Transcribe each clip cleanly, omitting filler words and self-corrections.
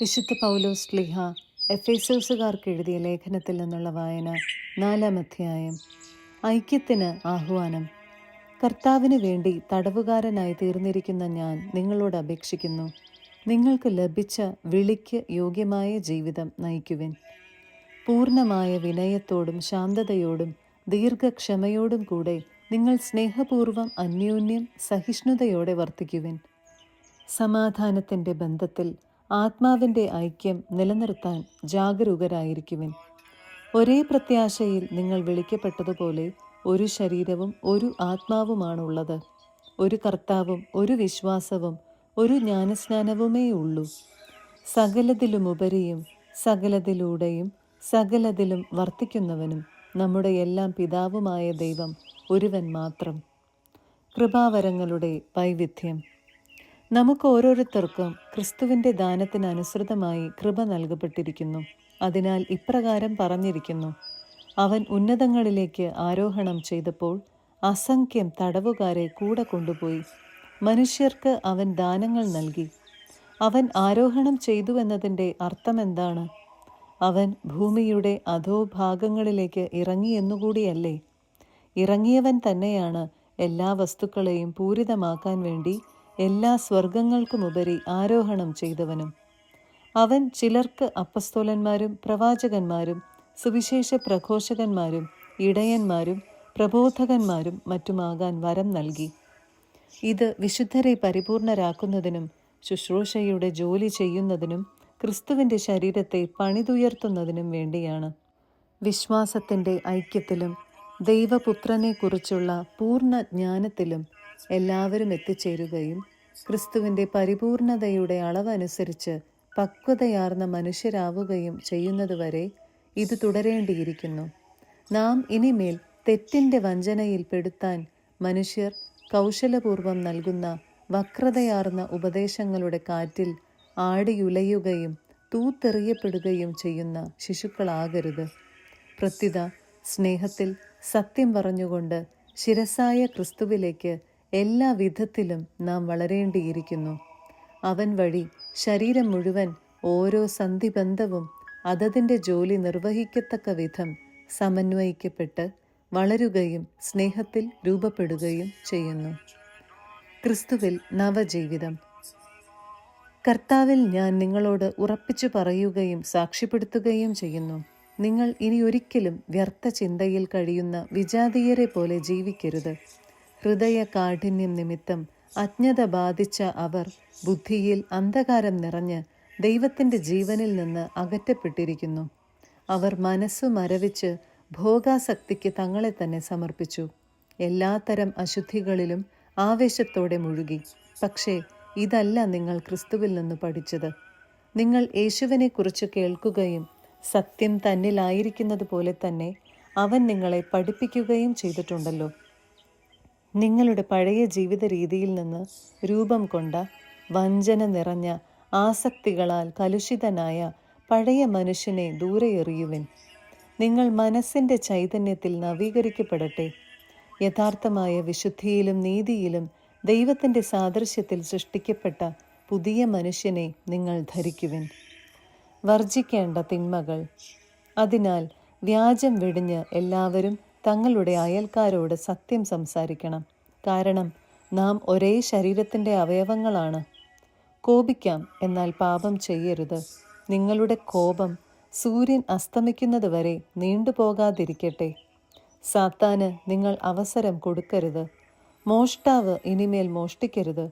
വിശുദ്ധ പൗലോസ് ശ്ലീഹ എഫേസോസുകാർക്ക് എഴുതിയ ലേഖനത്തിൽ നിന്നുള്ള വായന 4-ാം അധ്യായം. ഐക്യത്തിന് ആഹ്വാനം. കർത്താവിന് വേണ്ടി തടവുകാരനായി തീർന്നിരിക്കുന്ന ഞാൻ നിങ്ങളോട് അപേക്ഷിക്കുന്നു, നിങ്ങൾക്ക് ലഭിച്ച വിളിക്ക് യോഗ്യമായ ജീവിതം നയിക്കുവിൻ. പൂർണ്ണമായ വിനയത്തോടും ശാന്തതയോടും ദീർഘക്ഷമയോടും കൂടെ നിങ്ങൾ സ്നേഹപൂർവ്വം അന്യോന്യം സഹിഷ്ണുതയോടെ വർത്തിക്കുവിൻ. സമാധാനത്തിൻ്റെ ബന്ധത്തിൽ ആത്മാവിൻ്റെ ഐക്യം നിലനിർത്താൻ ജാഗരൂകരായിരിക്കുവിൻ. ഒരേ പ്രത്യാശയിൽ നിങ്ങൾ വിളിക്കപ്പെട്ടതുപോലെ ഒരു ശരീരവും ഒരു ആത്മാവുമാണുള്ളത്. ഒരു കർത്താവും ഒരു വിശ്വാസവും ഒരു ജ്ഞാനസ്നാനവുമേ ഉള്ളൂ. സകലതിലുമുപരിയും സകലതിലൂടെയും സകലതിലും വർത്തിക്കുന്നവനും നമ്മുടെ എല്ലാം പിതാവുമായ ദൈവം ഒരുവൻ മാത്രം. കൃപാവരങ്ങളുടെ വൈവിധ്യം. നമുക്ക് ഓരോരുത്തർക്കും ക്രിസ്തുവിൻ്റെ ദാനത്തിന് അനുസൃതമായി കൃപ നൽകപ്പെട്ടിരിക്കുന്നു. അതിനാൽ ഇപ്രകാരം പറഞ്ഞിരിക്കുന്നു: അവൻ ഉന്നതങ്ങളിലേക്ക് ആരോഹണം ചെയ്തപ്പോൾ അസംഖ്യം തടവുകാരെ കൂടെ കൊണ്ടുപോയി. മനുഷ്യർക്ക് അവൻ ദാനങ്ങൾ നൽകി. അവൻ ആരോഹണം ചെയ്തു എന്നതിൻ്റെ അർത്ഥമെന്താണ്? അവൻ ഭൂമിയുടെ അധോഭാഗങ്ങളിലേക്ക് ഇറങ്ങിയെന്നുകൂടിയല്ലേ? ഇറങ്ങിയവൻ തന്നെയാണ് എല്ലാ വസ്തുക്കളെയും പൂരിതമാക്കാൻ വേണ്ടി എല്ലാ സ്വർഗങ്ങൾക്കുമുപരി ആരോഹണം ചെയ്തവനും. അവൻ ചിലർക്ക് അപ്പസ്തോലന്മാരും പ്രവാചകന്മാരും സുവിശേഷ പ്രഘോഷകന്മാരും ഇടയന്മാരും പ്രബോധകന്മാരും മറ്റുമാകാൻ വരം നൽകി. ഇത് വിശുദ്ധരെ പരിപൂർണരാക്കുന്നതിനും ശുശ്രൂഷയുടെ ജോലി ചെയ്യുന്നതിനും ക്രിസ്തുവിൻ്റെ ശരീരത്തെ പണിതുയർത്തുന്നതിനും വേണ്ടിയാണ്. വിശ്വാസത്തിൻ്റെ ഐക്യത്തിലും ദൈവപുത്രനെക്കുറിച്ചുള്ള പൂർണ്ണ ജ്ഞാനത്തിലും എല്ലാവരും എത്തിച്ചേരുകയും ക്രിസ്തുവിൻ്റെ പരിപൂർണതയുടെ അളവനുസരിച്ച് പക്വതയാർന്ന മനുഷ്യരാവുകയും ചെയ്യുന്നതുവരെ ഇത് തുടരേണ്ടിയിരിക്കുന്നു. നാം ഇനിമേൽ തെറ്റിൻ്റെ വഞ്ചനയിൽ പെടുത്താൻ മനുഷ്യർ കൗശലപൂർവം നൽകുന്ന വക്രതയാർന്ന ഉപദേശങ്ങളുടെ കാറ്റിൽ ആടിയുലയുകയും തൂത്തെറിയപ്പെടുകയും ചെയ്യുന്ന ശിശുക്കളാകരുത്. പ്രത്യുത സ്നേഹത്തിൽ സത്യം പറഞ്ഞുകൊണ്ട് ശിരസായ ക്രിസ്തുവിലേക്ക് എല്ലാ വിധത്തിലും നാം വളരേണ്ടിയിരിക്കുന്നു. അവൻ വഴി ശരീരം മുഴുവൻ ഓരോ സന്ധിബന്ധവും അതതിൻ്റെ ജോലി നിർവഹിക്കത്തക്ക വിധം സമന്വയിക്കപ്പെട്ട് വളരുകയും സ്നേഹത്തിൽ രൂപപ്പെടുകയും ചെയ്യുന്നു. ക്രിസ്തുവിൽ നവജീവിതം. കർത്താവിൽ ഞാൻ നിങ്ങളോട് ഉറപ്പിച്ചു പറയുകയും സാക്ഷ്യപ്പെടുത്തുകയും ചെയ്യുന്നു, നിങ്ങൾ ഇനി ഒരിക്കലും വ്യർത്ഥ ചിന്തയിൽ കഴിയുന്ന വിജാതീയരെ പോലെ ജീവിക്കരുത്. ഹൃദയ കാഠിന്യം നിമിത്തം അജ്ഞത ബാധിച്ച അവർ ബുദ്ധിയിൽ അന്ധകാരം നിറഞ്ഞ് ദൈവത്തിൻ്റെ ജീവനിൽ നിന്ന് അകറ്റപ്പെട്ടിരിക്കുന്നു. അവർ മനസ്സു മരവിച്ച് ഭോഗാസക്തിക്ക് തങ്ങളെ തന്നെ സമർപ്പിച്ചു. എല്ലാത്തരം അശുദ്ധികളിലും ആവേശത്തോടെ മുഴുകി. പക്ഷേ ഇതല്ല നിങ്ങൾ ക്രിസ്തുവിൽ നിന്ന് പഠിച്ചത്. നിങ്ങൾ യേശുവിനെക്കുറിച്ച് കേൾക്കുകയും സത്യം തന്നിലായിരിക്കുന്നത് പോലെ തന്നെ അവൻ നിങ്ങളെ പഠിപ്പിക്കുകയും ചെയ്തിട്ടുണ്ടല്ലോ. നിങ്ങളുടെ പഴയ ജീവിത രീതിയിൽ നിന്ന് രൂപം കൊണ്ട വഞ്ചന നിറഞ്ഞ ആസക്തികളാൽ കലുഷിതനായ പഴയ മനുഷ്യനെ ദൂരെ എറിയുവിൻ. നിങ്ങൾ മനസ്സിൻ്റെ ചൈതന്യത്തിൽ നവീകരിക്കപ്പെടട്ടെ. യഥാർത്ഥമായ വിശുദ്ധിയിലും നീതിയിലും ദൈവത്തിൻ്റെ സാദൃശ്യത്തിൽ സൃഷ്ടിക്കപ്പെട്ട പുതിയ മനുഷ്യനെ നിങ്ങൾ ധരിക്കുവിൻ. വർജിക്കേണ്ട തിന്മകൾ. അതിനാൽ വ്യാജം വെടിഞ്ഞ് എല്ലാവരും തങ്ങളുടെ അയൽക്കാരോട് സത്യം സംസാരിക്കണം. കാരണം നാം ഒരേ ശരീരത്തിൻ്റെ അവയവങ്ങളാണ്. കോപിക്കാം, എന്നാൽ പാപം ചെയ്യരുത്. നിങ്ങളുടെ കോപം സൂര്യൻ അസ്തമിക്കുന്നത് വരെ നീണ്ടുപോകാതിരിക്കട്ടെ. സാത്താന് നിങ്ങൾ അവസരം കൊടുക്കരുത്. മോഷ്ടാവ് ഇനിമേൽ മോഷ്ടിക്കരുത്.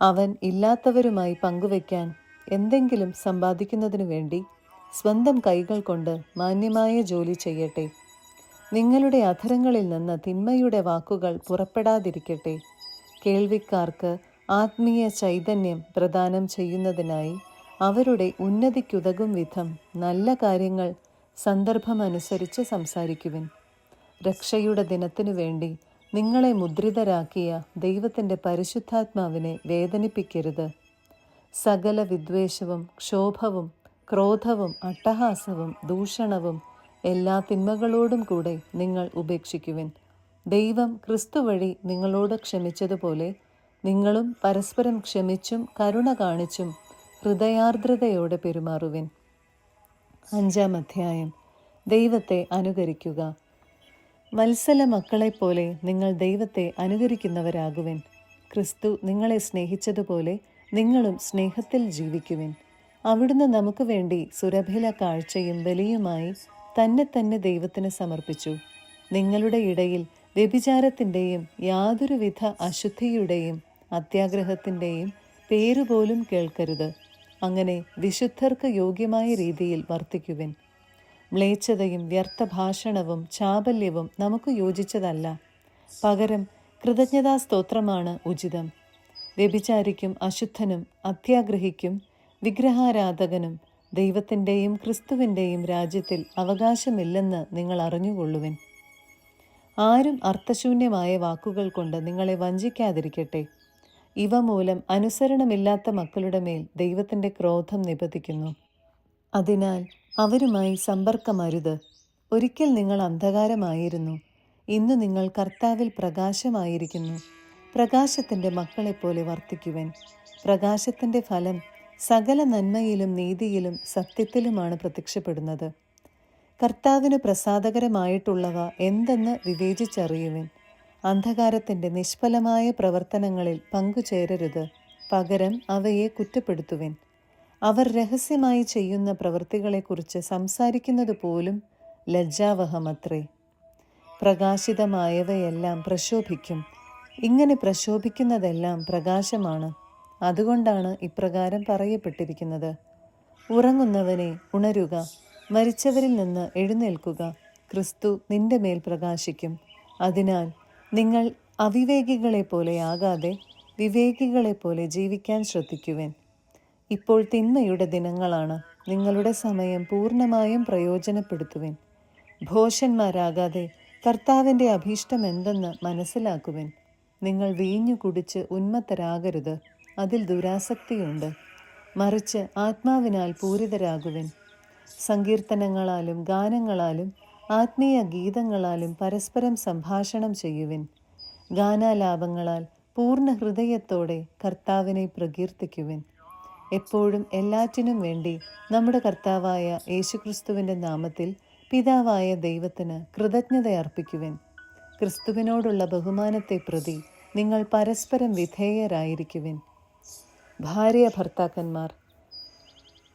അവൻ ഇല്ലാത്തവരുമായി പങ്കുവയ്ക്കാൻ എന്തെങ്കിലും സമ്പാദിക്കുന്നതിനു വേണ്ടി സ്വന്തം കൈകൾ കൊണ്ട് മാന്യമായ ജോലി ചെയ്യട്ടെ. നിങ്ങളുടെ അധരങ്ങളിൽ നിന്ന് തിന്മയുടെ വാക്കുകൾ പുറപ്പെടാതിരിക്കട്ടെ. കേൾവിക്കാർക്ക് ആത്മീയ ചൈതന്യം പ്രദാനം ചെയ്യുന്നതിനായി അവരുടെ ഉന്നതിക്കുതകും വിധം നല്ല കാര്യങ്ങൾ സന്ദർഭമനുസരിച്ച് സംസാരിക്കുവിൻ. രക്ഷയുടെ ദിനത്തിനു വേണ്ടി നിങ്ങളെ മുദ്രിതരാക്കിയ ദൈവത്തിൻ്റെ പരിശുദ്ധാത്മാവിനെ വേദനിപ്പിക്കരുത്. സകല വിദ്വേഷവും ക്ഷോഭവും ക്രോധവും അട്ടഹാസവും ദൂഷണവും എല്ലാ തിന്മകളോടും കൂടെ നിങ്ങൾ ഉപേക്ഷിക്കുവിൻ. ദൈവം ക്രിസ്തു വഴി നിങ്ങളോട് ക്ഷമിച്ചതുപോലെ നിങ്ങളും പരസ്പരം ക്ഷമിച്ചും കരുണ കാണിച്ചും ഹൃദയാർദ്രതയോടെ പെരുമാറുവിൻ. 5-ാം അധ്യായം. ദൈവത്തെ അനുകരിക്കുക. വത്സല മക്കളെപ്പോലെ നിങ്ങൾ ദൈവത്തെ അനുകരിക്കുന്നവരാകുവിൻ. ക്രിസ്തു നിങ്ങളെ സ്നേഹിച്ചതുപോലെ നിങ്ങളും സ്നേഹത്തിൽ ജീവിക്കുവിൻ. അവിടുന്ന് നമുക്ക് വേണ്ടി സുരഭില കാഴ്ചയും ബലിയുമായി തന്നെ ദൈവത്തിന് സമർപ്പിച്ചു. നിങ്ങളുടെ ഇടയിൽ വ്യഭിചാരത്തിൻ്റെയും യാതൊരുവിധ അശുദ്ധിയുടെയും അത്യാഗ്രഹത്തിൻ്റെയും പേരുപോലും കേൾക്കരുത്. അങ്ങനെ വിശുദ്ധർക്ക് യോഗ്യമായ രീതിയിൽ വർത്തിക്കുവിൻ. മ്ലേച്ഛതയും വ്യർത്ഥഭാഷണവും ചാബല്യവും നമുക്ക് യോജിച്ചതല്ല. പകരം കൃതജ്ഞതാസ്തോത്രമാണ് ഉചിതം. വ്യഭിചാരിക്കും അശുദ്ധനും അത്യാഗ്രഹിക്കും വിഗ്രഹാരാധകനും ദൈവത്തിൻ്റെയും ക്രിസ്തുവിൻ്റെയും രാജ്യത്തിൽ അവകാശമില്ലെന്ന് നിങ്ങൾ അറിഞ്ഞുകൊള്ളുവിൻ. ആരും അർത്ഥശൂന്യമായ വാക്കുകൾ കൊണ്ട് നിങ്ങളെ വഞ്ചിക്കാതിരിക്കട്ടെ. ഇവ മൂലം അനുസരണമില്ലാത്ത മക്കളുടെ മേൽ ദൈവത്തിൻ്റെ ക്രോധം നിപതിക്കുന്നു. അതിനാൽ അവരുമായി സമ്പർക്കമരുത്. ഒരിക്കൽ നിങ്ങൾ അന്ധകാരമായിരുന്നു, ഇന്ന് നിങ്ങൾ കർത്താവിൽ പ്രകാശമായിരിക്കുന്നു. പ്രകാശത്തിൻ്റെ മക്കളെപ്പോലെ വർത്തിക്കുവിൻ. പ്രകാശത്തിൻ്റെ ഫലം സകല നന്മയിലും നീതിയിലും സത്യത്തിലുമാണ് പ്രത്യക്ഷപ്പെടുന്നത്. കർത്താവിന് പ്രസാദകരമായിട്ടുള്ളവ എന്തെന്ന് വിവേചിച്ചറിയുവിൻ. അന്ധകാരത്തിൻ്റെ നിഷ്ഫലമായ പ്രവർത്തനങ്ങളിൽ പങ്കുചേരരുത്. പകരം അവയെ കുറ്റപ്പെടുത്തുവിൻ. അവർ രഹസ്യമായി ചെയ്യുന്ന പ്രവൃത്തികളെക്കുറിച്ച് സംസാരിക്കുന്നത് പോലും ലജ്ജാവഹമത്രേ. പ്രകാശിതമായവയെല്ലാം പ്രശോഭിക്കും. ഇങ്ങനെ പ്രശോഭിക്കുന്നതെല്ലാം പ്രകാശമാണ്. അതുകൊണ്ടാണ് ഇപ്രകാരം പറയപ്പെട്ടിരിക്കുന്നത്: ഉറങ്ങുന്നവനെ ഉണരുക, മരിച്ചവരിൽ നിന്ന് എഴുന്നേൽക്കുക, ക്രിസ്തു നിന്റെ മേൽ പ്രകാശിക്കും. അതിനാൽ നിങ്ങൾ അവിവേകികളെപ്പോലെ ആകാതെ വിവേകികളെപ്പോലെ ജീവിക്കാൻ ശ്രദ്ധിക്കുവിൻ. ഇപ്പോൾ തിന്മയുടെ ദിനങ്ങളാണ്. നിങ്ങളുടെ സമയം പൂർണ്ണമായും പ്രയോജനപ്പെടുത്തുവിൻ. ഭോഷന്മാരാകാതെ കർത്താവിൻ്റെ അഭീഷ്ടം എന്തെന്ന് മനസ്സിലാക്കുവിൻ. നിങ്ങൾ വീഞ്ഞു കുടിച്ച് ഉന്മത്തരാകരുത്, അതിൽ ദുരാസക്തിയുണ്ട്. മറിച്ച് ആത്മാവിനാൽ പൂരിതരാകുവിൻ. സങ്കീർത്തനങ്ങളാലും ഗാനങ്ങളാലും ആത്മീയ ഗീതങ്ങളാലും പരസ്പരം സംഭാഷണം ചെയ്യുവിൻ. ഗാനാലാപങ്ങളാൽ പൂർണ്ണ ഹൃദയത്തോടെ കർത്താവിനെ പ്രകീർത്തിക്കുവിൻ. എപ്പോഴും എല്ലാറ്റിനും വേണ്ടി നമ്മുടെ കർത്താവായ യേശുക്രിസ്തുവിൻ്റെ നാമത്തിൽ പിതാവായ ദൈവത്തിന് കൃതജ്ഞതയർപ്പിക്കുവിൻ. ക്രിസ്തുവിനോടുള്ള ബഹുമാനത്തെ പ്രതി നിങ്ങൾ പരസ്പരം വിധേയരായിരിക്കുവിൻ. ഭർത്താക്കന്മാർ.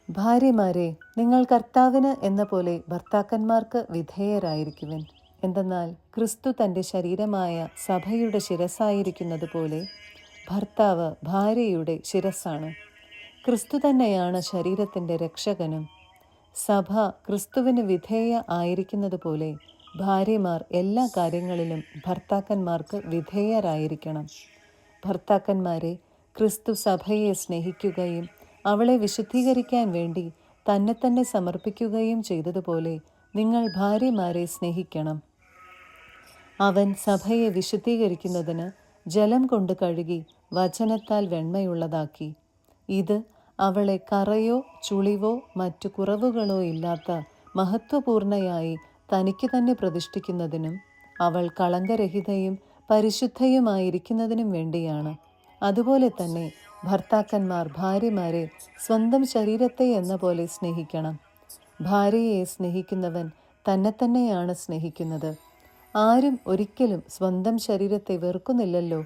ഭാര്യമാരെ, നിങ്ങൾ കർത്താവിന് എന്ന പോലെ ഭർത്താക്കന്മാർക്ക് വിധേയരായിരിക്കുവിൻ. എന്തെന്നാൽ ക്രിസ്തു തൻ്റെ ശരീരമായ സഭയുടെ ശിരസ്സായിരിക്കുന്നത് പോലെ ഭർത്താവ് ഭാര്യയുടെ ശിരസ്സാണ്. ക്രിസ്തു തന്നെയാണ് ശരീരത്തിൻ്റെ രക്ഷകനും. സഭ ക്രിസ്തുവിന് വിധേയ ആയിരിക്കുന്നത് പോലെ ഭാര്യമാർ എല്ലാ കാര്യങ്ങളിലും ഭർത്താക്കന്മാർക്ക് വിധേയരായിരിക്കണം. ഭർത്താക്കന്മാരെ, ക്രിസ്തു സഭയെ സ്നേഹിക്കുകയും അവളെ വിശുദ്ധീകരിക്കാൻ വേണ്ടി തന്നെ സമർപ്പിക്കുകയും ചെയ്തതുപോലെ നിങ്ങൾ ഭാര്യമാരെ സ്നേഹിക്കണം. അവൻ സഭയെ വിശുദ്ധീകരിക്കുന്നതിന് ജലം കൊണ്ട് കഴുകി വചനത്താൽ വെണ്മയുള്ളതാക്കി. ഇത് അവളെ കറയോ ചുളിവോ മറ്റു കുറവുകളോ ഇല്ലാത്ത മഹത്വപൂർണയായി തനിക്ക് തന്നെ പ്രതിഷ്ഠിക്കുന്നതിനും അവൾ കളങ്കരഹിതയും പരിശുദ്ധയുമായിരിക്കുന്നതിനും വേണ്ടിയാണ്. അതുപോലെ തന്നെ ഭർത്താക്കന്മാർ ഭാര്യമാരെ സ്വന്തം ശരീരത്തെ എന്ന പോലെ സ്നേഹിക്കണം. ഭാര്യയെ സ്നേഹിക്കുന്നവൻ തന്നെയാണ് സ്നേഹിക്കുന്നത്. ആരും ഒരിക്കലും സ്വന്തം ശരീരത്തെ വെറുക്കുന്നില്ലല്ലോ.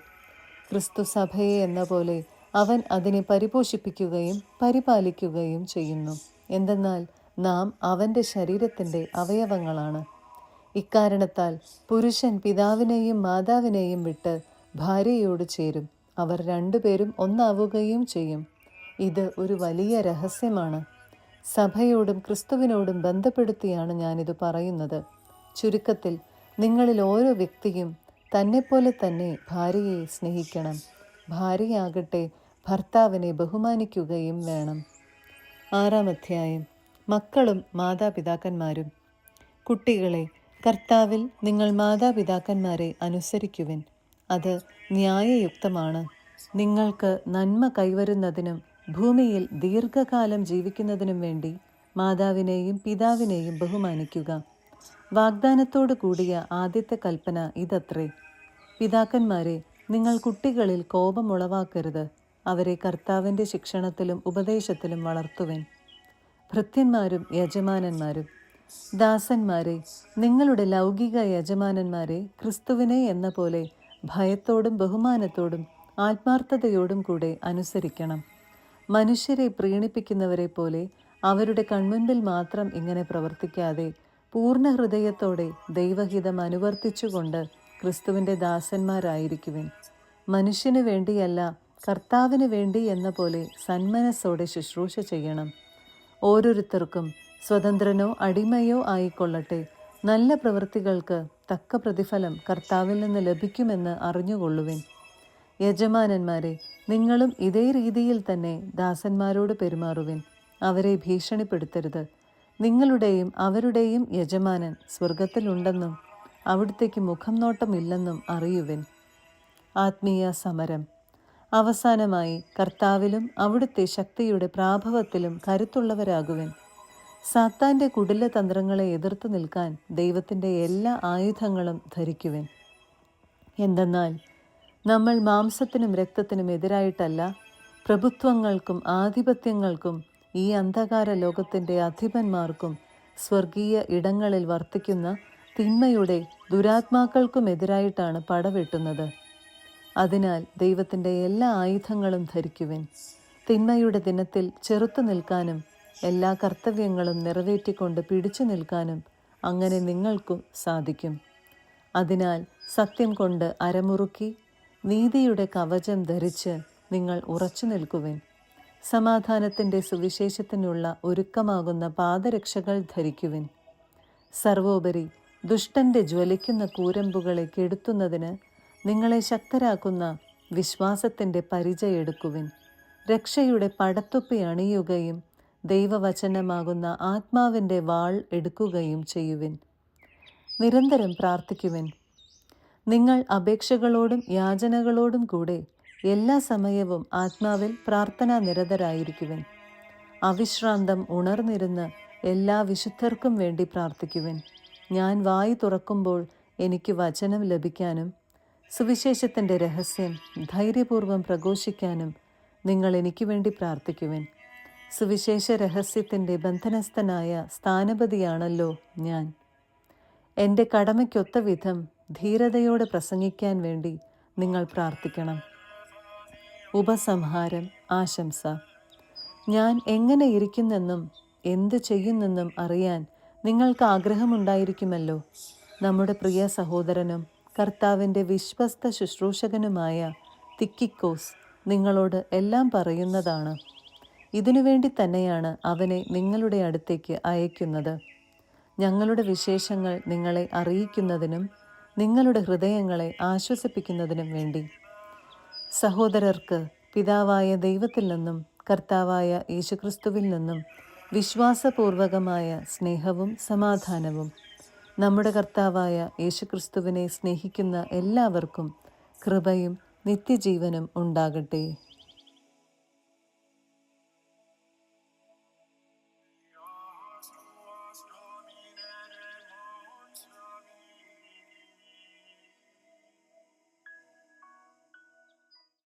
ക്രിസ്തു സഭയെ എന്ന പോലെ അവൻ അതിനെ പരിപോഷിപ്പിക്കുകയും പരിപാലിക്കുകയും ചെയ്യുന്നു. എന്തെന്നാൽ നാം അവൻ്റെ ശരീരത്തിൻ്റെ അവയവങ്ങളാണ്. ഇക്കാരണത്താൽ പുരുഷൻ പിതാവിനെയും മാതാവിനെയും വിട്ട് ഭാര്യയോട് ചേരും, അവർ രണ്ടുപേരും ഒന്നാവുകയും ചെയ്യും. ഇത് ഒരു വലിയ രഹസ്യമാണ്. സഭയോടും ക്രിസ്തുവിനോടും ബന്ധപ്പെടുത്തിയാണ് ഞാനിത് പറയുന്നത്. ചുരുക്കത്തിൽ, നിങ്ങളിൽ ഓരോ വ്യക്തിയും തന്നെപ്പോലെ തന്നെ ഭാര്യയെ സ്നേഹിക്കണം. ഭാര്യയാകട്ടെ ഭർത്താവിനെ ബഹുമാനിക്കുകയും വേണം. 6-ാം അധ്യായം. മക്കളും മാതാപിതാക്കന്മാരും. കുട്ടികളെ, കർത്താവിൽ നിങ്ങൾ മാതാപിതാക്കന്മാരെ അനുസരിക്കുവിൻ. അത് ന്യായയുക്തമാണ്. നിങ്ങൾക്ക് നന്മ കൈവരുന്നതിനും ഭൂമിയിൽ ദീർഘകാലം ജീവിക്കുന്നതിനും വേണ്ടി മാതാവിനെയും പിതാവിനെയും ബഹുമാനിക്കുക. വാഗ്ദാനത്തോടു കൂടിയ ആദ്യത്തെ കൽപ്പന ഇതത്രേ: പിതാക്കന്മാരെ, നിങ്ങൾ കുട്ടികളിൽ കോപമുളവാക്കരുത്, അവരെ കർത്താവിൻ്റെ ശിക്ഷണത്തിലും ഉപദേശത്തിലും വളർത്തുവിൻ. ഭൃത്യന്മാരും യജമാനന്മാരും, ദാസന്മാരെ, നിങ്ങളുടെ ലൗകിക യജമാനന്മാരെ ക്രിസ്തുവിനെ എന്ന പോലെ ഭയത്തോടും ബഹുമാനത്തോടും ആത്മാർത്ഥതയോടും കൂടെ അനുസരിക്കണം. മനുഷ്യരെ പ്രീണിപ്പിക്കുന്നവരെ പോലെ അവരുടെ കൺമുൻപിൽ മാത്രം ഇങ്ങനെ പ്രവർത്തിക്കാതെ പൂർണ്ണ ഹൃദയത്തോടെ ദൈവഹിതം അനുവർത്തിച്ചുകൊണ്ട് ക്രിസ്തുവിൻ്റെ ദാസന്മാരായിരിക്കുവിൻ. മനുഷ്യന് വേണ്ടിയല്ല, കർത്താവിന് വേണ്ടി എന്ന പോലെ സന്മനസ്സോടെ ശുശ്രൂഷ ചെയ്യണം. ഓരോരുത്തർക്കും സ്വതന്ത്രനോ അടിമയോ ആയിക്കൊള്ളട്ടെ, നല്ല പ്രവൃത്തികൾക്ക് തക്ക പ്രതിഫലം കർത്താവിൽ നിന്ന് ലഭിക്കുമെന്ന് അറിഞ്ഞുകൊള്ളുവിൻ. യജമാനന്മാരെ, നിങ്ങളും ഇതേ രീതിയിൽ തന്നെ ദാസന്മാരോട് പെരുമാറുവിൻ. അവരെ ഭീഷണിപ്പെടുത്തരുത്. നിങ്ങളുടെയും അവരുടെയും യജമാനൻ സ്വർഗത്തിലുണ്ടെന്നും അവിടുത്തേക്ക് മുഖം നോട്ടമില്ലെന്നും അറിയുവിൻ. ആത്മീയ സമരം. അവസാനമായി കർത്താവിലും അവിടുത്തെ ശക്തിയുടെ പ്രാഭവത്തിലും കരുത്തുള്ളവരാകുവിൻ. സാത്താൻ്റെ കുടില തന്ത്രങ്ങളെ എതിർത്തു നിൽക്കാൻ ദൈവത്തിൻ്റെ എല്ലാ ആയുധങ്ങളും ധരിക്കുവിൻ. എന്തെന്നാൽ നമ്മൾ മാംസത്തിനും രക്തത്തിനും എതിരായിട്ടല്ല, പ്രഭുത്വങ്ങൾക്കും ആധിപത്യങ്ങൾക്കും ഈ അന്ധകാര ലോകത്തിൻ്റെ അധിപന്മാർക്കും സ്വർഗീയ ഇടങ്ങളിൽ വർത്തിക്കുന്ന തിന്മയുടെ ദുരാത്മാക്കൾക്കുമെതിരായിട്ടാണ് പടവെട്ടുന്നത്. അതിനാൽ ദൈവത്തിൻ്റെ എല്ലാ ആയുധങ്ങളും ധരിക്കുവിൻ. തിന്മയുടെ ദിനത്തിൽ ചെറുത്തു നിൽക്കാനും എല്ലാ കർത്തവ്യങ്ങളും നിറവേറ്റിക്കൊണ്ട് പിടിച്ചു നിൽക്കാനും അങ്ങനെ നിങ്ങൾക്കും സാധിക്കും. അതിനാൽ സത്യം കൊണ്ട് അരമുറുക്കി നീതിയുടെ കവചം ധരിച്ച് നിങ്ങൾ ഉറച്ചു നിൽക്കുവിൻ. സമാധാനത്തിൻ്റെ സുവിശേഷത്തിനുള്ള ഒരുക്കമാകുന്ന പാദരക്ഷകൾ ധരിക്കുവിൻ. സർവോപരി ദുഷ്ടൻ്റെ ജ്വലിക്കുന്ന കൂരമ്പുകളെ കെടുത്തുന്നതിന് നിങ്ങളെ ശക്തരാക്കുന്ന വിശ്വാസത്തിൻ്റെ പരിചയെടുക്കുവിൻ. രക്ഷയുടെ പടത്തൊപ്പി അണിയുകയും ദൈവവചനമാകുന്ന ആത്മാവിൻ്റെ വാൾ എടുക്കുകയും ചെയ്യുവിൻ. നിരന്തരം പ്രാർത്ഥിക്കുവിൻ. നിങ്ങൾ അപേക്ഷകളോടും യാചനകളോടും കൂടെ എല്ലാ സമയവും ആത്മാവിൽ പ്രാർത്ഥനാ നിരതരായിരിക്കുവിൻ. അവിശ്രാന്തം ഉണർന്നിരുന്ന് എല്ലാ വിശുദ്ധർക്കും വേണ്ടി പ്രാർത്ഥിക്കുവിൻ. ഞാൻ വായി തുറക്കുമ്പോൾ എനിക്ക് വചനം ലഭിക്കാനും സുവിശേഷത്തിൻ്റെ രഹസ്യം ധൈര്യപൂർവ്വം പ്രഘോഷിക്കാനും നിങ്ങൾ എനിക്ക് വേണ്ടി പ്രാർത്ഥിക്കുവിൻ. സുവിശേഷ രഹസ്യത്തിൻ്റെ ബന്ധനസ്ഥനായ സ്ഥാനപതിയാണല്ലോ ഞാൻ. എൻ്റെ കടമയ്ക്കൊത്ത വിധം ധീരതയോടെ പ്രസംഗിക്കാൻ വേണ്ടി നിങ്ങൾ പ്രാർത്ഥിക്കണം. ഉപസംഹാരം. ആശംസ. ഞാൻ എങ്ങനെ ഇരിക്കുന്നെന്നും എന്തു ചെയ്യുന്നെന്നും അറിയാൻ നിങ്ങൾക്ക് ആഗ്രഹമുണ്ടായിരിക്കുമല്ലോ. നമ്മുടെ പ്രിയ സഹോദരനും കർത്താവിൻ്റെ വിശ്വസ്ത ശുശ്രൂഷകനുമായ തിക്കിക്കോസ് നിങ്ങളോട് എല്ലാം പറയുന്നതാണ്. ഇതിനുവേണ്ടി തന്നെയാണ് അവനെ നിങ്ങളുടെ അടുത്തേക്ക് അയക്കുന്നത്. ഞങ്ങളുടെ വിശേഷങ്ങൾ നിങ്ങളെ അറിയിക്കുന്നതിനും നിങ്ങളുടെ ഹൃദയങ്ങളെ ആശ്വസിപ്പിക്കുന്നതിനും വേണ്ടി. സഹോദരർക്ക് പിതാവായ ദൈവത്തിൽ നിന്നും കർത്താവായ യേശുക്രിസ്തുവിൽ നിന്നും വിശ്വാസപൂർവകമായ സ്നേഹവും സമാധാനവും. നമ്മുടെ കർത്താവായ യേശുക്രിസ്തുവിനെ സ്നേഹിക്കുന്ന എല്ലാവർക്കും കൃപയും നിത്യജീവനും ഉണ്ടാകട്ടെ.